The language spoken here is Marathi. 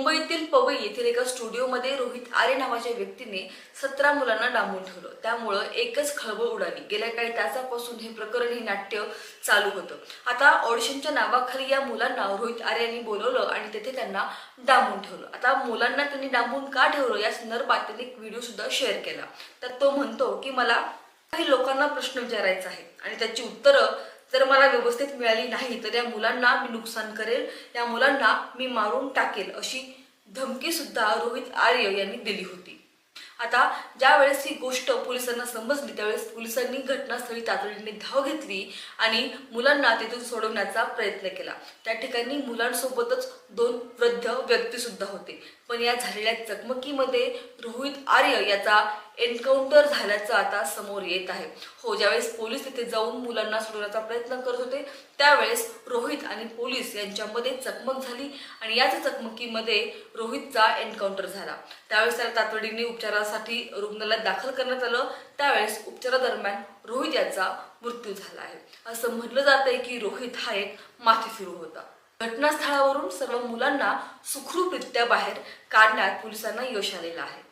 मुंबईतील पवई येथील एका स्टुडिओमध्ये रोहित आर्य नावाच्या व्यक्तीने 17 मुलांना डांबून ठेवलं। त्यामुळे एकच खळबळ उडाली। गेल्या काही तासापासून हे प्रकरण, हे नाट्य चालू होतं। आता ऑडिशनच्या नावाखाली या मुलांना रोहित आर्य यांनी बोलवलं आणि तेथे त्यांना डांबून ठेवलं। आता मुलांना त्यांनी डांबून का ठेवलं या संदर्भात त्यांनी एक व्हिडिओ सुद्धा शेअर केला। तर तो म्हणतो की मला काही लोकांना प्रश्न विचारायचा आहे आणि त्याची उत्तरं जर मला व्यवस्थित मिळाली नाही तर या मुलांना मी नुकसान करेल, या मुलांना मी मारून टाकेल, अशी धमकी सुद्धा रोहित आर्य यांनी दिली होती। आता ज्यावेळेस ही गोष्ट पोलिसांना समजली त्यावेळेस पोलिसांनी घटनास्थळी तातडीने धाव घेतली आणि मुलांना तिथून सोडवण्याचा प्रयत्न केला। त्या ठिकाणी मुलांसोबतच 2 वृद्ध व्यक्ती सुद्धा होते। पण या झालेल्या चकमकीमध्ये रोहित आर्य याचा एन्काउंटर झाल्याचं आता समोर येत आहे। हो, ज्यावेळेस पोलीस तिथे जाऊन मुलांना सोडवण्याचा प्रयत्न करत होते त्यावेळेस रोहित आणि पोलीस यांच्यामध्ये चकमक झाली आणि याच चकमकीमध्ये रोहितचा एन्काउंटर झाला। त्यावेळेस त्याला तातडीने उपचारासाठी रुग्णालयात दाखल करण्यात आलं। त्यावेळेस उपचारादरम्यान रोहित याचा मृत्यू झाला आहे। असं म्हटलं जातंय की रोहित हा एक माथेफिरू होता। घटनास्थळावरून सर्व मुलांना सुखरूपरित्या बाहेर काढण्यात पोलिसांना यश आलेलं आहे।